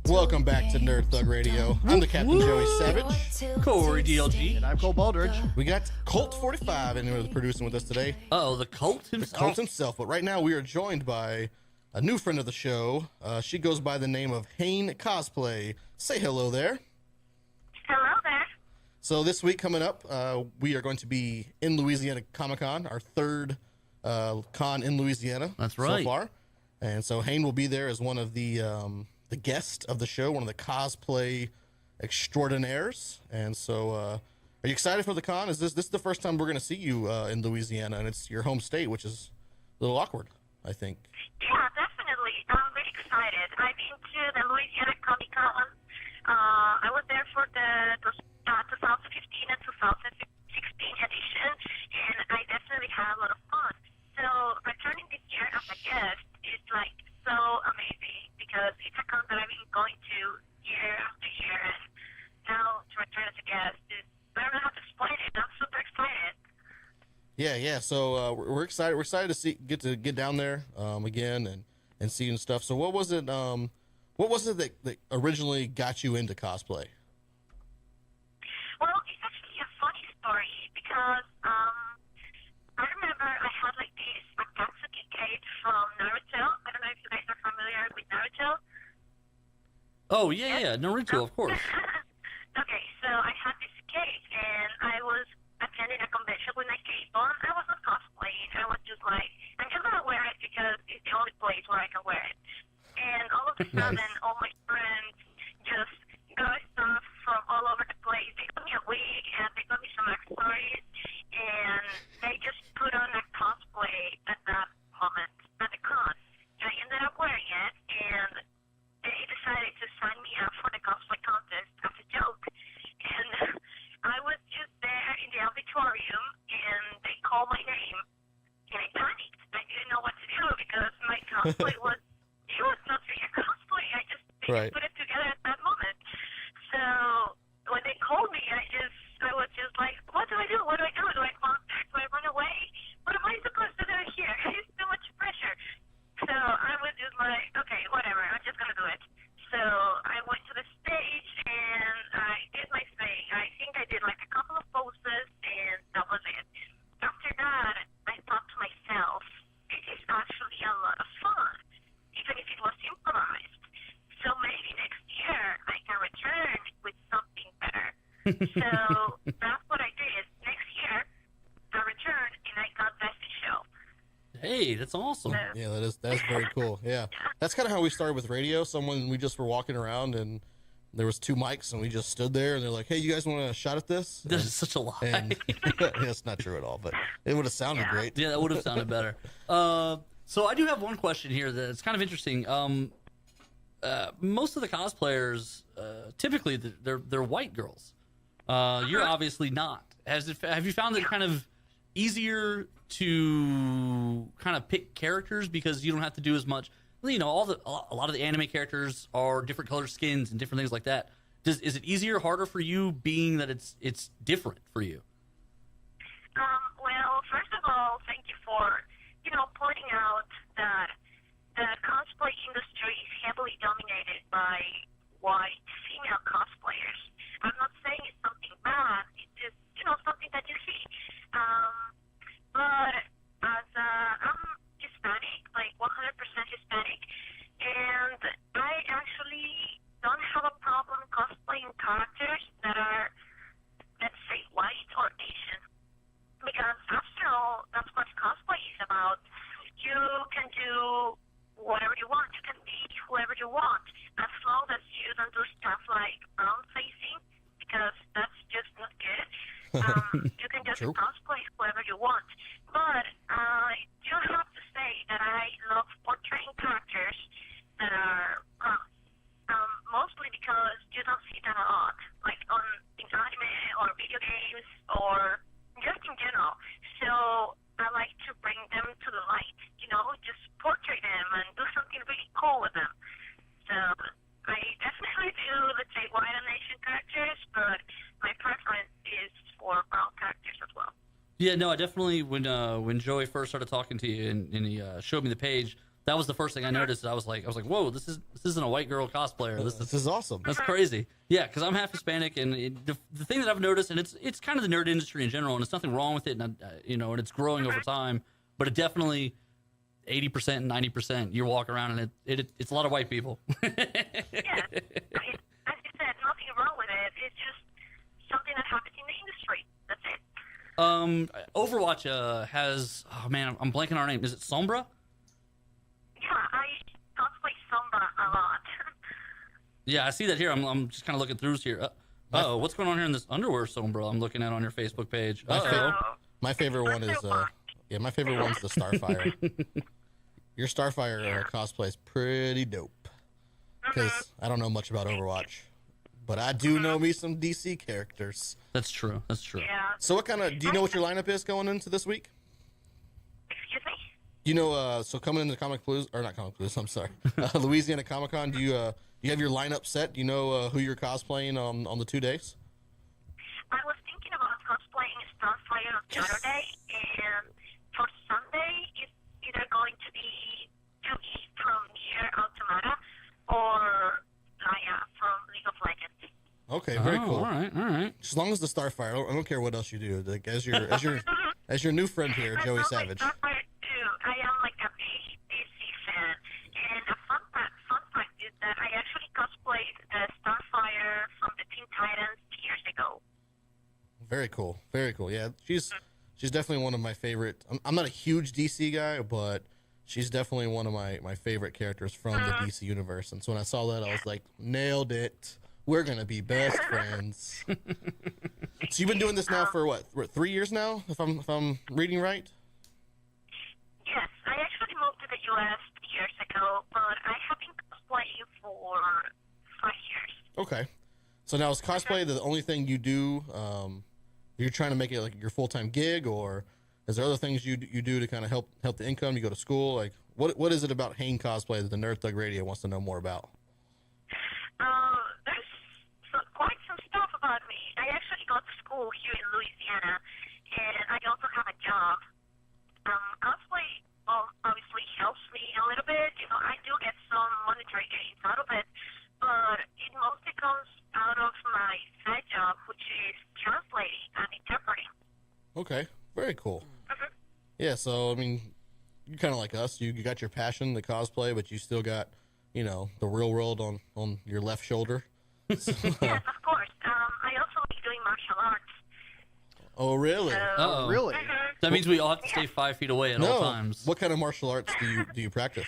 Welcome back to Nerd Thug Radio. I'm the Captain Joey Savage. Corey DLG. And I'm Cole Baldridge. We got Colt 45 in here producing with us today. Oh, the Colt himself. The Colt himself. But right now we are joined by a new friend of the show. She goes by the name of Hane Cosplay. Say hello there. Hello there. So this week coming up, we are going to be in Louisiana Comic-Con, our third con in Louisiana. That's right. So far. And so Hane will be there as one of the guest of the show, one of the cosplay extraordinaires. And so are you excited for the con? Is this the first time we're going to see you in Louisiana, and it's your home state, which is a little awkward, I think. Yeah, definitely. I'm very excited. I've been to the Louisiana Comic Con. I was there for the 2015 and 2016 edition, and I definitely had a lot of fun. So returning this year as a guest is like so amazing because it's a con that I've been going to year after year, and now to return as a guest is, I don't know how to explain it. I'm super excited. Yeah. So we're excited. We're excited to get down there again and seeing stuff. So what was it? What was it that originally got you into cosplay? Well, it's actually a funny story because I remember I had like this Akatsuki cape from Naruto. I don't know if you guys are familiar with Naruto. Oh, yeah, Naruto, of course. Okay, so I had this cape and I was attending a convention with my cape on. I was not cosplaying. I was just like, I'm just gonna wear it because it's the only place where I can wear it. And all of a sudden, all my friends just got stuff from all over the place. They got me a wig and they got me some accessories, and they just put on a cosplay at that moment at the con. And I ended up wearing it, and they decided to sign me up for the cosplay contest as a joke. And I was just there in the auditorium, and they called my name, and I panicked. I didn't know what to do because my cosplay was not really a cosplay. I just put it together at that moment. So when they called me, I was just like, what do I do? What do I do? Do I contact? Do I run away? What am I supposed to do here? It's too much pressure. So I was just like, okay, whatever. I'm just gonna do it. So I went to the stage and I did my thing. I think I did like a couple of poses and that was it. After that, I thought to myself, it is actually a lot of fun, even if it was improvised. So maybe next year I can return with something better. So that's what I did. Next year, I returned and I got Best in Show. Hey, that's awesome. Yeah, that's very cool. Yeah, that's kind of how we started with radio. We just were walking around and there was two mics and we just stood there and they're like, "Hey, you guys want a shot at this?" This is such a lie. And yeah, it's not true at all, but it would have sounded great. Yeah, that would have sounded better. So I do have one question here that's kind of interesting. Most of the cosplayers, typically they're white girls. You're obviously not. Have you found it kind of easier to kind of pick characters because you don't have to do as much? You know, a lot of the anime characters are different color skins and different things like that. Is it easier or harder for you, being that it's different for you? Well, first of all, thank you for pointing out that the cosplay industry is heavily dominated by white female cosplayers. I'm not saying it's something bad. It's just something that you see. But as I'm Hispanic, like 100% Hispanic, and I actually don't have a problem cosplaying characters that are, let's say, white or Asian. Because after all, that's what cosplay is about. You can do whatever you want. You can be whoever you want, as long as you don't do stuff like brown facing, because that's just not good. You can just cosplay whoever you want. But I do have to say that I love portraying characters that are brown. Mostly because you don't see that a lot, like in anime or video games or just in general. So I like to bring them to the light, just portray them and do something really cool with them. So I definitely do, let's say, white and Asian characters, but my preference is for brown characters as well. Yeah, no, I definitely, when Joey first started talking to you and he showed me the page, That was the first thing I noticed. I was like, whoa, this isn't a white girl cosplayer. This is awesome. That's crazy. Yeah, because I'm half Hispanic, and the thing that I've noticed, and it's kind of the nerd industry in general, and there's nothing wrong with it, and and it's growing over time. But it definitely 80% and 90%. You walk around, and it's a lot of white people. Yeah. As you said, nothing wrong with it. It's just something that happens in the industry. That's it. Overwatch has. Oh man, I'm blanking on her name. Is it Sombra? Yeah, I cosplay Sombra a lot. Yeah, I see that here. I'm just kind of looking through here. Oh, what's going on here in this underwear Sombra I'm looking at on your Facebook page? My favorite one is my favorite one's the Starfire. Your Starfire cosplay is pretty dope. Because I don't know much about Overwatch, but I do know me some DC characters. That's true. Yeah. So what kind of, do you know what your lineup is going into this week? Excuse me? You know, so coming into Comic Palooza, or not Comic Palooza, I'm sorry, Louisiana Comic Con, do you have your lineup set? Do you know who you're cosplaying on the 2 days? I was thinking about cosplaying Starfire on Saturday, and for Sunday, it's either going to be 2E from Nier Automata or Naya from League of Legends. Okay, very cool. All right. As long as the Starfire, I don't care what else you do. Like as your new friend here, I Joey love Savage. my Starfire too. I am like a big DC fan, and a fun fact is that I actually cosplayed Starfire from the Teen Titans years ago. Very cool. Very cool. Yeah, she's definitely one of my favorite. I'm not a huge DC guy, but she's definitely one of my favorite characters from the DC universe. And so when I saw that, I was like, nailed it. We're gonna be best friends. So you've been doing this now for what 3 years now, if I'm reading right? Yes, I actually moved to the U.S. years ago, but I have been cosplaying for 5 years. Okay. So now is cosplay the only thing you do? You're trying to make it like your full-time gig, or is there other things you do to kind of help the income? You go to school, like what is it about Hane cosplay that the Nerd Thug Radio wants to know more about? There's quite some stuff about me. I actually go to school here in Louisiana, and I also have a job. Cosplay obviously helps me a little bit. I do get some monetary gains out of it, but it mostly comes out of my side job, which is translating and interpreting. Okay, very cool. Yeah, so I mean, you're kind of like us. You got your passion, the cosplay, but you still got, the real world on your left shoulder. So, Yes, of course. I also like doing martial arts. Oh, really? Uh-oh. Really? That means we all have to stay 5 feet away at all times. What kind of martial arts do you practice?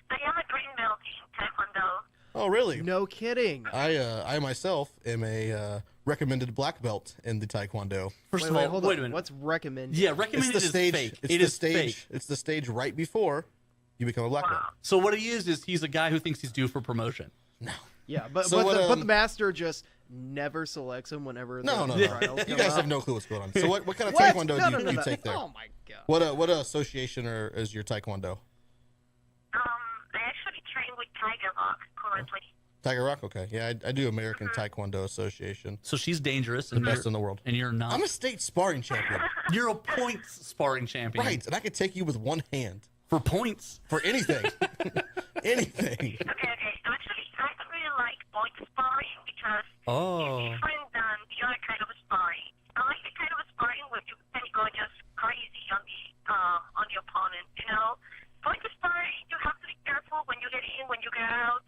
I am a green belt in Taekwondo. Oh, really? No kidding. I myself am a recommended black belt in the Taekwondo. First of all, hold wait a on. minute. What's recommended? Yeah, recommended It's the stage. is fake. It's It the is stage. fake. It's the stage right before you become a black belt. So what he is he's a guy who thinks he's due for promotion. Yeah, but So but, what, but the master just never selects him whenever the No. trials You come guys up. have no clue what's going on. So what kind of What? Taekwondo No, do you take there? Oh my god. What association is your Taekwondo? I actually train with Tiger Rock currently. Tiger Rock. Okay, yeah, I do American Taekwondo Association. So she's dangerous, The and best you're, in the world. and you're not. I'm a state sparring champion. You're a points sparring champion. Right, and I could take you with one hand For points. for anything. Anything. Okay. Actually, I really like point sparring because Oh. it's different than the other kind of sparring. I like the kind of sparring where you can go just crazy on the opponent. Point sparring, you have to be careful when you get in, when you get out,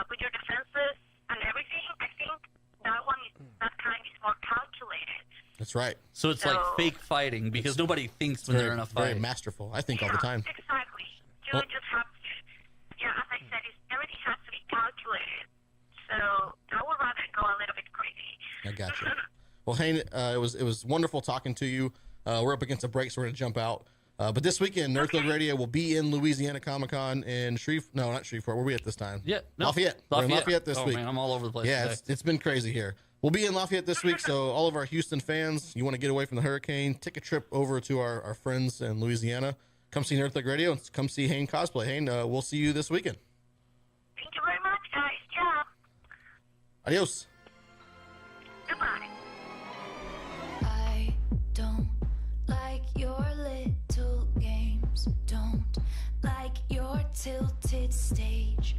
with your defenses and everything. I think that kind is more calculated. That's right. So it's like fake fighting because nobody thinks when they're in a Very fight. masterful. I think all the time. Exactly. You just have to. Yeah, as I said, everything has to be calculated. So I would rather go a little bit crazy. I got you. Well, Hane, it was wonderful talking to you. We're up against a break, so we're gonna jump out. But this weekend, Nerd Thug Radio will be in Louisiana Comic Con in not Shreveport. Where are we at this time? Yeah, no. Lafayette. We're in Lafayette this week. Man, I'm all over the place. Yeah, today. it's been crazy here. We'll be in Lafayette this week, so all of our Houston fans, you want to get away from the hurricane, take a trip over to our friends in Louisiana. Come see Nerd Thug Radio and come see Hane Cosplay. Hane, we'll see you this weekend. Thank you very much, guys. Yeah. Adios. Goodbye. I don't like your little game. Don't like your tilted stage.